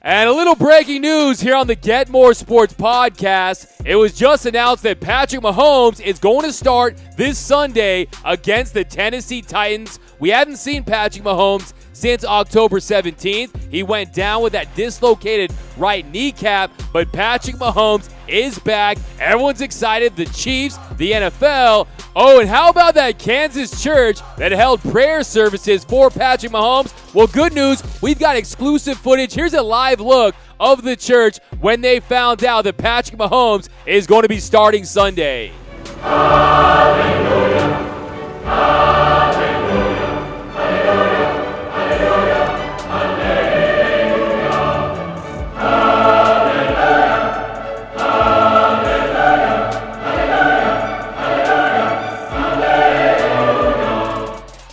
And a little breaking news here on the Get More Sports podcast. It was just announced that Patrick Mahomes is going to start this Sunday against the Tennessee Titans. We haven't seen Patrick Mahomes since October 17th. He went down with that dislocated right kneecap, but Patrick Mahomes is back. Everyone's excited. The Chiefs, the NFL. Oh, and how about that Kansas church that held prayer services for Patrick Mahomes? Well, good news. We've got exclusive footage. Here's a live look of the church when they found out that Patrick Mahomes is going to be starting Sunday. Hallelujah. Hallelujah. Hallelujah.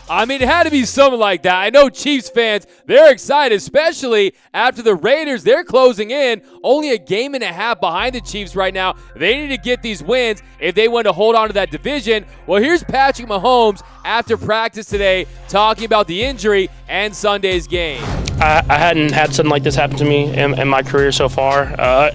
I mean, it had to be something like that. I know Chiefs fans, they're excited, especially after the Raiders, they're closing in. Only a game and a half behind the Chiefs right now. They need to get these wins if they want to hold on to that division. Well, here's Patrick Mahomes after practice today talking about the injury and Sunday's game. I hadn't had something like this happen to me in my career so far. I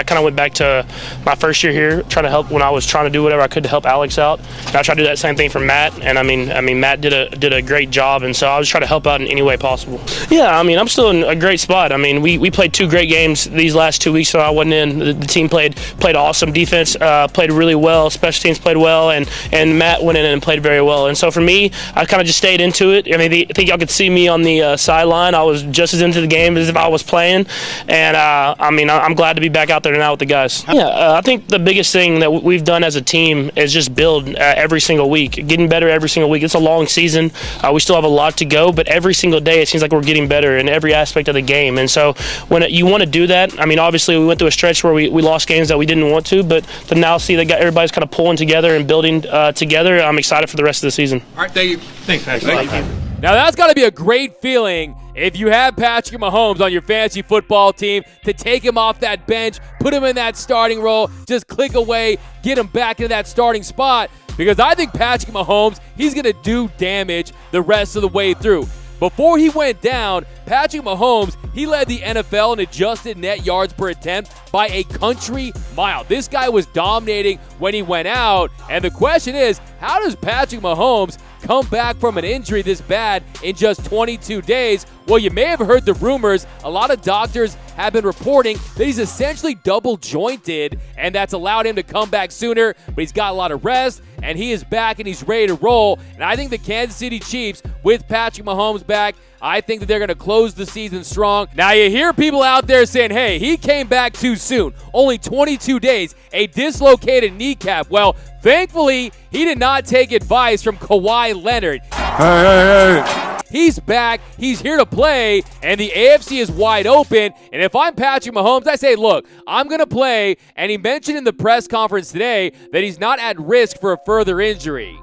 kind of went back to my first year here, trying to help when I was trying to do whatever I could to help Alex out. And I tried to do that same thing for Matt, and I mean Matt did a great job, and so I was trying to help out in any way possible. Yeah, I'm still in a great spot. We played 2 great games these last 2 weeks, so I wasn't in. The team played awesome. Defense played really well. Special teams played well, and Matt went in and played very well. And so for me, I kind of just stayed into it. I think y'all could see me on the sideline. I was just as into the game as if I was playing, and I'm glad to be back out there now with the guys. Yeah, I think the biggest thing that we've done as a team is just build every single week, getting better every single week. It's a long season. We still have a lot to go, but every single day it seems like we're getting better in every aspect of the game. And so when you want to do that, obviously we went through a stretch where we lost games that we didn't want to, but to now see that everybody's kind of pulling together and building together, I'm excited for the rest of the season. All right, thank you. Thanks, Patrick. Thank you. Now, that's got to be a great feeling if you have Patrick Mahomes on your fantasy football team to take him off that bench, put him in that starting role, just click away, get him back into that starting spot, because I think Patrick Mahomes, he's going to do damage the rest of the way through. Before he went down, Patrick Mahomes, he led the NFL in adjusted net yards per attempt by a country mile. This guy was dominating when he went out, and the question is, how does Patrick Mahomes come back from an injury this bad in just 22 days? Well, you may have heard the rumors. A lot of doctors have been reporting that he's essentially double jointed, and that's allowed him to come back sooner, but he's got a lot of rest, and he is back, and he's ready to roll. And I think the Kansas City Chiefs, with Patrick Mahomes back, I think that they're going to close the season strong. Now, you hear people out there saying, hey, he came back too soon. Only 22 days, a dislocated kneecap. Well, thankfully, he did not take advice from Kawhi Leonard. Hey. He's back. He's here to play, and the AFC is wide open. And if I'm Patrick Mahomes, I say, look, I'm going to play. And he mentioned in the press conference today that he's not at risk for a further injury.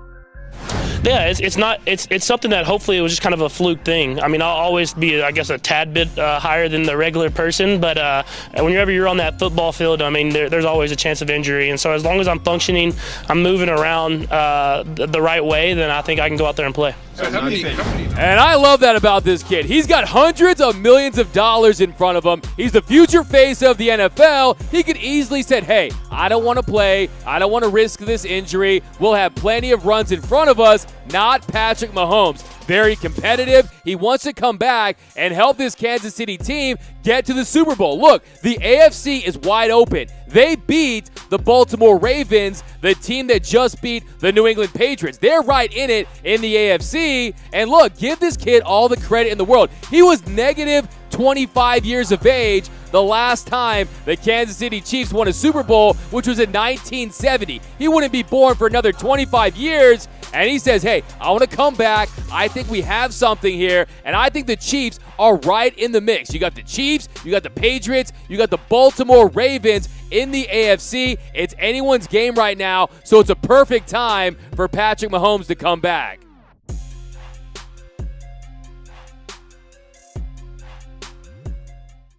Yeah, it's something that hopefully it was just kind of a fluke thing. I'll always be, I guess, a tad bit higher than the regular person, but whenever you're on that football field, there's always a chance of injury. And so as long as I'm functioning, I'm moving around the right way, then I think I can go out there and play. And I love that about this kid. He's got hundreds of millions of dollars in front of him. He's the future face of the NFL. He could easily said, hey, I don't want to play. I don't want to risk this injury. We'll have plenty of runs in front of us. Not Patrick Mahomes. Very competitive. He wants to come back and help this Kansas City team get to the Super Bowl. Look, the AFC is wide open. They beat the Baltimore Ravens, the team that just beat the New England Patriots. They're right in it in the AFC. And look, give this kid all the credit in the world. He was negative 25 years of age the last time the Kansas City Chiefs won a Super Bowl, which was in 1970. He wouldn't be born for another 25 years. And he says, hey, I want to come back. I think we have something here. And I think the Chiefs are right in the mix. You got the Chiefs, you got the Patriots, you got the Baltimore Ravens in the AFC. It's anyone's game right now, so it's a perfect time for Patrick Mahomes to come back.